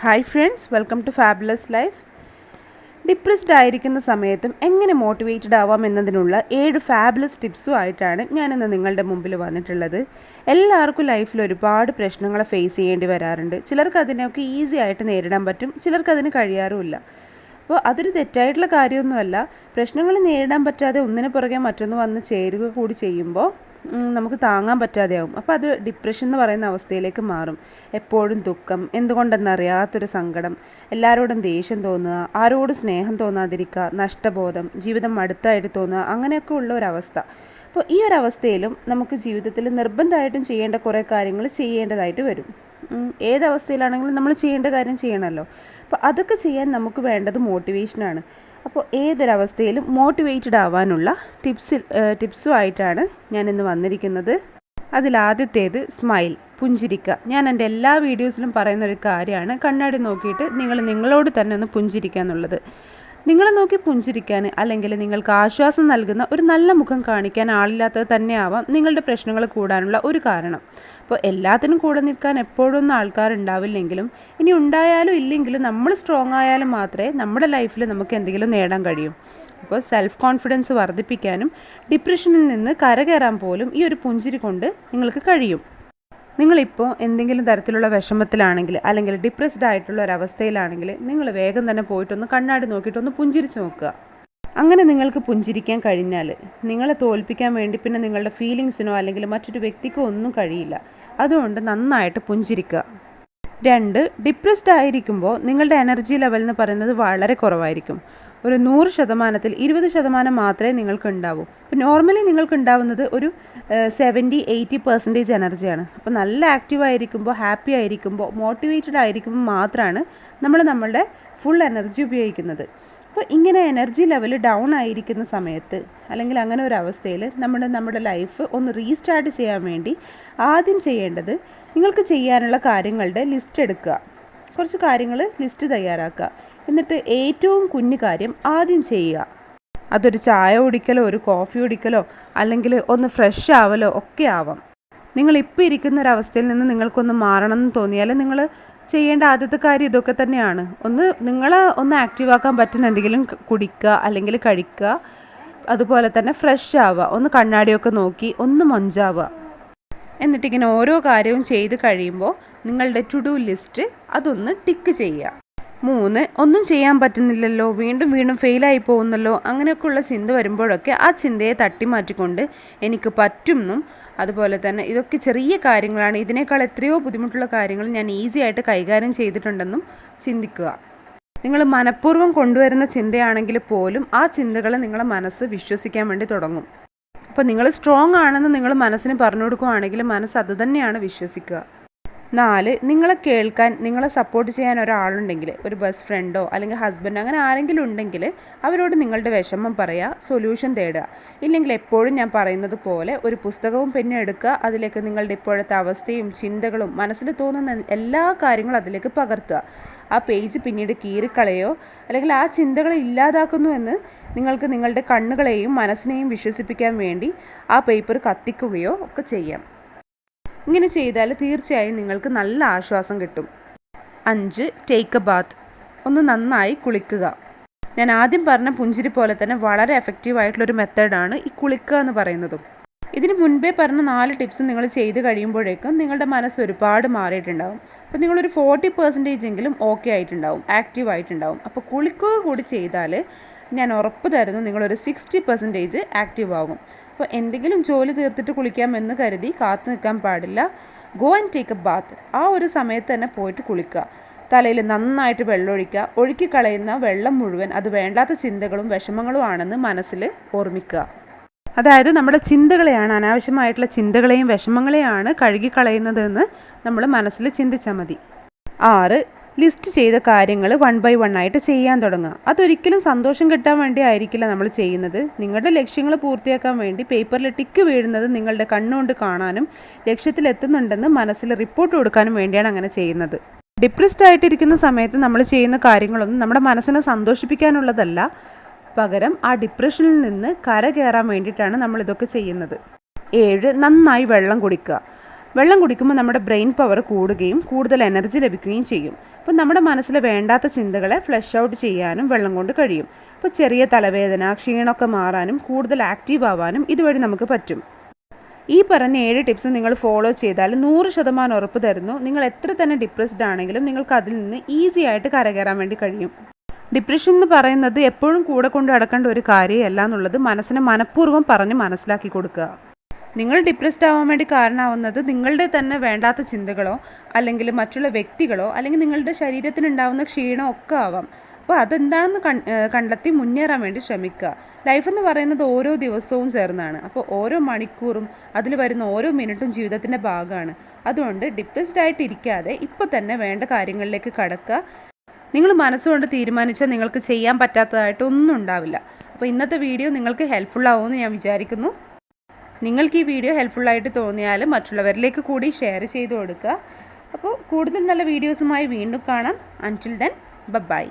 Hi friends, welcome to fabulous life. Depressed ആയിരിക്കുന്ന സമയത്തും എങ്ങനെ മോട്ടിവേറ്റഡ് ആവാം എന്നതിനുള്ള 7 ഫാബുലസ് ടിപ്സും ആയിട്ടാണ് ഞാനിന്ന് നിങ്ങളുടെ മുമ്പിൽ വന്നിട്ടുള്ളത്. എല്ലാവർക്കും ലൈഫിൽ ഒരുപാട് പ്രശ്നങ്ങളെ ഫേസ് ചെയ്യേണ്ടി വരാറുണ്ട്. ചിലർക്ക് അതിനൊക്കെ ഈസി ആയിട്ട് നേരിടാൻ പറ്റും, ചിലർക്ക് അതിന് കഴിയാറുമില്ല. അപ്പോൾ അതൊരു തെറ്റായിട്ടുള്ള കാര്യമൊന്നുമല്ല. പ്രശ്നങ്ങൾ നേരിടാൻ പറ്റാതെ ഒന്നിനു പുറകെ മറ്റൊന്ന് വന്ന് ചേരുക കൂടി ചെയ്യുമ്പോൾ നമുക്ക് താങ്ങാൻ പറ്റാതെയാവും. അപ്പോൾ അത് ഡിപ്രഷൻ എന്ന് പറയുന്ന അവസ്ഥയിലേക്ക് മാറും. എപ്പോഴും ദുഃഖം, എന്തുകൊണ്ടെന്നറിയാത്തൊരു സങ്കടം, എല്ലാവരോടും ദേഷ്യം തോന്നുക, ആരോടും സ്നേഹം തോന്നാതിരിക്കുക, നഷ്ടബോധം, ജീവിതം മടുത്തായിട്ട് തോന്നുക, അങ്ങനെയൊക്കെ ഉള്ള ഒരവസ്ഥ. അപ്പോൾ ഈ ഒരവസ്ഥയിലും നമുക്ക് ജീവിതത്തിൽ നിർബന്ധമായിട്ടും ചെയ്യേണ്ട കുറേ കാര്യങ്ങൾ ചെയ്യേണ്ടതായിട്ട് വരും. ഏതവസ്ഥയിലാണെങ്കിലും നമ്മൾ ചെയ്യേണ്ട കാര്യം ചെയ്യണമല്ലോ. അപ്പോൾ അതൊക്കെ ചെയ്യാൻ നമുക്ക് വേണ്ടത് മോട്ടിവേഷനാണ്. അപ്പോൾ ഏതൊരവസ്ഥയിലും മോട്ടിവേറ്റഡ് ആവാനുള്ള ടിപ്സുമായിട്ടാണ് ഞാനിന്ന് വന്നിരിക്കുന്നത്. അതിലാദ്യത്തേത് സ്മൈൽ, പുഞ്ചിരിക്കുക. ഞാൻ എൻ്റെ എല്ലാ വീഡിയോസിലും പറയുന്നൊരു കാര്യമാണ്, കണ്ണാടി നോക്കിയിട്ട് നിങ്ങളോട് തന്നെ ഒന്ന് പുഞ്ചിരിക്കുക എന്നുള്ളത്. നിങ്ങളെ നോക്കി പുഞ്ചിരിക്കാൻ, അല്ലെങ്കിൽ നിങ്ങൾക്ക് ആശ്വാസം നൽകുന്ന ഒരു നല്ല മുഖം കാണിക്കാൻ ആളില്ലാത്തത് തന്നെയാവാം നിങ്ങളുടെ പ്രശ്നങ്ങൾ കൂടാനുള്ള ഒരു കാരണം. അപ്പോൾ എല്ലാത്തിനും കൂടെ നിൽക്കാൻ എപ്പോഴൊന്നും ആൾക്കാരുണ്ടാവില്ലെങ്കിലും, ഇനി ഉണ്ടായാലും ഇല്ലെങ്കിലും നമ്മൾ സ്ട്രോങ് ആയാലും മാത്രമേ നമ്മുടെ ലൈഫിൽ നമുക്ക് എന്തെങ്കിലും നേടാൻ കഴിയൂ. അപ്പോൾ സെൽഫ് കോൺഫിഡൻസ് വർദ്ധിപ്പിക്കാനും ഡിപ്രഷനിൽ നിന്ന് കരകയറാൻ പോലും ഈ ഒരു പുഞ്ചിരി കൊണ്ട് നിങ്ങൾക്ക് കഴിയും. നിങ്ങളിപ്പോൾ എന്തെങ്കിലും തരത്തിലുള്ള വിഷമത്തിലാണെങ്കിൽ, അല്ലെങ്കിൽ ഡിപ്രസ്ഡ് ആയിട്ടുള്ള ഒരവസ്ഥയിലാണെങ്കിൽ, നിങ്ങൾ വേഗം തന്നെ പോയിട്ടൊന്ന് കണ്ണാടി നോക്കിയിട്ടൊന്ന് പുഞ്ചിരിച്ച് നോക്കുക. അങ്ങനെ നിങ്ങൾക്ക് പുഞ്ചിരിക്കാൻ കഴിഞ്ഞാൽ നിങ്ങളെ തോൽപ്പിക്കാൻ വേണ്ടി പിന്നെ നിങ്ങളുടെ ഫീലിങ്സിനോ അല്ലെങ്കിൽ മറ്റൊരു വ്യക്തിക്കോ ഒന്നും കഴിയില്ല. അതുകൊണ്ട് നന്നായിട്ട് പുഞ്ചിരിക്കുക. 2, ഡിപ്രസ്ഡ് ആയിരിക്കുമ്പോൾ നിങ്ങളുടെ എനർജി ലെവൽ എന്ന് പറയുന്നത് വളരെ കുറവായിരിക്കും. ഒരു 100%-ൽ 20% മാത്രമേ നിങ്ങൾക്ക് ഉണ്ടാവൂ. ഇപ്പോൾ നോർമലി നിങ്ങൾക്ക് ഉണ്ടാവുന്നത് ഒരു 70-80% എനർജിയാണ്. അപ്പോൾ നല്ല ആക്റ്റീവ് ആയിരിക്കുമ്പോൾ, ഹാപ്പി ആയിരിക്കുമ്പോൾ, മോട്ടിവേറ്റഡ് ആയിരിക്കുമ്പോൾ മാത്രമാണ് നമ്മളുടെ ഫുൾ എനർജി ഉപയോഗിക്കുന്നത്. അപ്പോൾ ഇങ്ങനെ എനർജി ലെവൽ ഡൗൺ ആയിരിക്കുന്ന സമയത്ത്, അല്ലെങ്കിൽ അങ്ങനെ ഒരു അവസ്ഥയിൽ നമ്മുടെ ലൈഫ് ഒന്ന് റീസ്റ്റാർട്ട് ചെയ്യാൻ വേണ്ടി ആദ്യം ചെയ്യേണ്ടത്, നിങ്ങൾക്ക് ചെയ്യാനുള്ള കാര്യങ്ങളുടെ ലിസ്റ്റ് എടുക്കുക. കുറച്ച് കാര്യങ്ങൾ ലിസ്റ്റ് തയ്യാറാക്കുക. എന്നിട്ട് ഏറ്റവും കുഞ്ഞു കാര്യം ആദ്യം ചെയ്യുക. അതൊരു ചായ കുടിക്കലോ ഒരു കോഫി കുടിക്കലോ അല്ലെങ്കിൽ ഒന്ന് ഫ്രഷ് ആവലോ ഒക്കെ ആവാം. നിങ്ങളിപ്പോൾ ഇരിക്കുന്ന ഒരവസ്ഥയിൽ നിന്ന് നിങ്ങൾക്കൊന്ന് മാറണം എന്ന് തോന്നിയാൽ നിങ്ങൾ ചെയ്യേണ്ട ആദ്യത്തെ കാര്യം ഇതൊക്കെ തന്നെയാണ്. നിങ്ങളെ ഒന്ന് ആക്റ്റീവ് ആക്കാൻ പറ്റുന്ന എന്തെങ്കിലും കുടിക്കുക അല്ലെങ്കിൽ കഴിക്കുക. അതുപോലെ തന്നെ ഫ്രഷ് ആവുക, ഒന്ന് കണ്ണാടിയൊക്കെ നോക്കി ഒന്ന് മൊഞ്ചാവുക. എന്നിട്ടിങ്ങനെ ഓരോ കാര്യവും ചെയ്ത് കഴിയുമ്പോൾ നിങ്ങളുടെ ടു ഡു ലിസ്റ്റ് അതൊന്ന് ടിക്ക് ചെയ്യുക. 3, ഒന്നും ചെയ്യാൻ പറ്റുന്നില്ലല്ലോ, വീണ്ടും ഫെയിലായി പോകുന്നല്ലോ, അങ്ങനെയൊക്കെയുള്ള ചിന്ത വരുമ്പോഴൊക്കെ ആ ചിന്തയെ തട്ടിമാറ്റിക്കൊണ്ട് എനിക്ക് പറ്റുമെന്നും, അതുപോലെ തന്നെ ഇതൊക്കെ ചെറിയ കാര്യങ്ങളാണ്, ഇതിനേക്കാൾ എത്രയോ ബുദ്ധിമുട്ടുള്ള കാര്യങ്ങൾ ഞാൻ ഈസി ആയിട്ട് കൈകാര്യം ചെയ്തിട്ടുണ്ടെന്നും ചിന്തിക്കുക. നിങ്ങൾ മനഃപൂർവ്വം കൊണ്ടുവരുന്ന ചിന്തയാണെങ്കിൽ പോലും ആ ചിന്തകൾ നിങ്ങളെ മനസ്സ് വിശ്വസിക്കാൻ വേണ്ടി തുടങ്ങും. അപ്പോൾ നിങ്ങൾ സ്ട്രോങ് ആണെന്ന് നിങ്ങൾ മനസ്സിന് പറഞ്ഞു കൊടുക്കുകയാണെങ്കിൽ മനസ്സ് അത് തന്നെയാണ് വിശ്വസിക്കുക. 4, നിങ്ങളെ കേൾക്കാൻ, നിങ്ങളെ സപ്പോർട്ട് ചെയ്യാൻ ഒരാളുണ്ടെങ്കിൽ, ഒരു ബെസ്റ്റ് ഫ്രണ്ടോ അല്ലെങ്കിൽ ഹസ്ബൻഡോ അങ്ങനെ ആരെങ്കിലും ഉണ്ടെങ്കിൽ അവരോട് നിങ്ങളുടെ വിഷമം പറയുക, സൊല്യൂഷൻ തേടുക. ഇല്ലെങ്കിൽ എപ്പോഴും ഞാൻ പറയുന്നത് പോലെ ഒരു പുസ്തകവും പെന്നും എടുക്കുക. അതിലേക്ക് നിങ്ങളുടെ ഇപ്പോഴത്തെ അവസ്ഥയും ചിന്തകളും മനസ്സിൽ തോന്നുന്ന എല്ലാ കാര്യങ്ങളും അതിലേക്ക് പകർത്തുക. ആ പേജ് പിന്നീട് കീറിക്കളയോ അല്ലെങ്കിൽ ആ ചിന്തകളെ ഇല്ലാതാക്കുന്നു എന്ന് നിങ്ങൾക്ക് നിങ്ങളുടെ കണ്ണുകളെയും മനസ്സിനെയും വിശ്വസിപ്പിക്കാൻ വേണ്ടി ആ പേപ്പർ കത്തിക്കുകയോ ഒക്കെ ചെയ്യാം. ഇങ്ങനെ ചെയ്താൽ തീർച്ചയായും നിങ്ങൾക്ക് നല്ല ആശ്വാസം കിട്ടും. 5, ടേക്ക് എ ബാത്ത്, ഒന്ന് നന്നായി കുളിക്കുക. ഞാൻ ആദ്യം പറഞ്ഞ പുഞ്ചിരി പോലെ തന്നെ വളരെ എഫക്റ്റീവായിട്ടുള്ളൊരു മെത്തേഡാണ് ഈ കുളിക്കുക എന്ന് പറയുന്നതും. ഇതിന് മുൻപേ പറഞ്ഞ 4 ടിപ്സ് നിങ്ങൾ ചെയ്ത് കഴിയുമ്പോഴേക്കും നിങ്ങളുടെ മനസ്സ് ഒരുപാട് മാറിയിട്ടുണ്ടാവും. അപ്പോൾ നിങ്ങളൊരു 40% എങ്കിലും ഓക്കെ ആയിട്ടുണ്ടാവും, ആക്റ്റീവ് ആയിട്ടുണ്ടാവും. അപ്പോൾ കുളിക്കുക കൂടി ചെയ്താൽ ഞാൻ ഉറപ്പ് തരുന്നു നിങ്ങളൊരു 60% ആക്റ്റീവ് ആകും. അപ്പോൾ എന്തെങ്കിലും ജോലി തീർത്തിട്ട് കുളിക്കാമെന്ന് കരുതി കാത്തു നിൽക്കാൻ പാടില്ല. Go and take a bath. ആ ഒരു സമയത്ത് തന്നെ പോയിട്ട് കുളിക്കുക. തലയിൽ നന്നായിട്ട് വെള്ളമൊഴിക്കുക. ഒഴുക്കിക്കളയുന്ന വെള്ളം മുഴുവൻ അത് വേണ്ടാത്ത ചിന്തകളും വിഷമങ്ങളും ആണെന്ന് മനസ്സിൽ ഓർമ്മിക്കുക. അതായത് നമ്മുടെ ചിന്തകളെയാണ്, അനാവശ്യമായിട്ടുള്ള ചിന്തകളെയും വിഷമങ്ങളെയാണ് കഴുകിക്കളയുന്നതെന്ന് നമ്മൾ മനസ്സിൽ ചിന്തിച്ചാൽ മതി. 6, ലിസ്റ്റ് ചെയ്ത കാര്യങ്ങൾ 1 by 1 ആയിട്ട് ചെയ്യാൻ തുടങ്ങുക. അതൊരിക്കലും സന്തോഷം കിട്ടാൻ വേണ്ടി ആയിരിക്കില്ല നമ്മൾ ചെയ്യുന്നത്. നിങ്ങളുടെ ലക്ഷ്യങ്ങൾ പൂർത്തിയാക്കാൻ വേണ്ടി പേപ്പറിൽ ടിക്ക് വീഴുന്നത് നിങ്ങളുടെ കണ്ണുകൊണ്ട് കാണാനും ലക്ഷ്യത്തിലെത്തുന്നുണ്ടെന്ന് മനസ്സിൽ റിപ്പോർട്ട് കൊടുക്കാനും വേണ്ടിയാണ് അങ്ങനെ ചെയ്യുന്നത്. ഡിപ്രസ്ഡ് ആയിട്ടിരിക്കുന്ന സമയത്ത് നമ്മൾ ചെയ്യുന്ന കാര്യങ്ങളൊന്നും നമ്മുടെ മനസ്സിനെ സന്തോഷിപ്പിക്കാനുള്ളതല്ല, പകരം ആ ഡിപ്രഷനിൽ നിന്ന് കരകയറാൻ വേണ്ടിയിട്ടാണ് നമ്മളിതൊക്കെ ചെയ്യുന്നത്. 7, നന്നായി വെള്ളം കുടിക്കുക. വെള്ളം കുടിക്കുമ്പോൾ നമ്മുടെ ബ്രെയിൻ പവർ കൂടുകയും കൂടുതൽ എനർജി ലഭിക്കുകയും ചെയ്യും. അപ്പോൾ നമ്മുടെ മനസ്സിൽ വേണ്ടാത്ത ചിന്തകളെ ഫ്ലഷ് ഔട്ട് ചെയ്യാനും വെള്ളം കൊണ്ട് കഴിയും. അപ്പോൾ ചെറിയ തലവേദന, ക്ഷീണമൊക്കെ മാറാനും കൂടുതൽ ആക്റ്റീവ് ആവാനും ഇതുവഴി നമുക്ക് പറ്റും. ഈ പറഞ്ഞ 7 ടിപ്സ് നിങ്ങൾ ഫോളോ ചെയ്താൽ 100% ഉറപ്പ് തരുന്നു, നിങ്ങൾ എത്ര തന്നെ ഡിപ്രസ്ഡ് ആണെങ്കിലും നിങ്ങൾക്ക് അതിൽ നിന്ന് ഈസി ആയിട്ട് കരകയറാൻ വേണ്ടി കഴിയും. ഡിപ്രഷൻ എന്ന് പറയുന്നത് എപ്പോഴും കൂടെ കൊണ്ട് നടക്കേണ്ട ഒരു കാര്യമല്ല എന്നുള്ളത് മനസ്സിനെ മനഃപൂർവ്വം പറഞ്ഞ് മനസ്സിലാക്കി കൊടുക്കുക. നിങ്ങൾ ഡിപ്രസ്ഡ് ആവാൻ വേണ്ടി കാരണമാവുന്നത് നിങ്ങളുടെ തന്നെ വേണ്ടാത്ത ചിന്തകളോ അല്ലെങ്കിൽ മറ്റുള്ള വ്യക്തികളോ അല്ലെങ്കിൽ നിങ്ങളുടെ ശരീരത്തിനുണ്ടാവുന്ന ക്ഷീണമോ ഒക്കെ ആവാം. അപ്പോൾ അതെന്താണെന്ന് കണ്ടെത്തി മുന്നേറാൻ വേണ്ടി ശ്രമിക്കുക. ലൈഫ് എന്ന് പറയുന്നത് ഓരോ ദിവസവും ചേർന്നാണ്. അപ്പോൾ ഓരോ മണിക്കൂറും അതിൽ വരുന്ന ഓരോ മിനിറ്റും ജീവിതത്തിൻ്റെ ഭാഗമാണ്. അതുകൊണ്ട് ഡിപ്രസ്ഡ് ആയിട്ട് ഇരിക്കാതെ ഇപ്പോൾ തന്നെ വേണ്ട കാര്യങ്ങളിലേക്ക് കടക്കുക. നിങ്ങൾ മനസ്സുകൊണ്ട് തീരുമാനിച്ചാൽ നിങ്ങൾക്ക് ചെയ്യാൻ പറ്റാത്തതായിട്ടൊന്നും ഉണ്ടാവില്ല. അപ്പോൾ ഇന്നത്തെ വീഡിയോ നിങ്ങൾക്ക് ഹെൽപ്ഫുൾ ആവുമെന്ന് ഞാൻ വിചാരിക്കുന്നു. നിങ്ങൾക്ക് ഈ വീഡിയോ ഹെൽപ്ഫുള്ളായിട്ട് തോന്നിയാൽ മറ്റുള്ളവരിലേക്ക് കൂടി ഷെയർ ചെയ്ത് കൊടുക്കുക. അപ്പോൾ കൂടുതൽ നല്ല വീഡിയോസുമായി വീണ്ടും കാണാം. അൻറ്റിൽ ദെൻ ബൈ.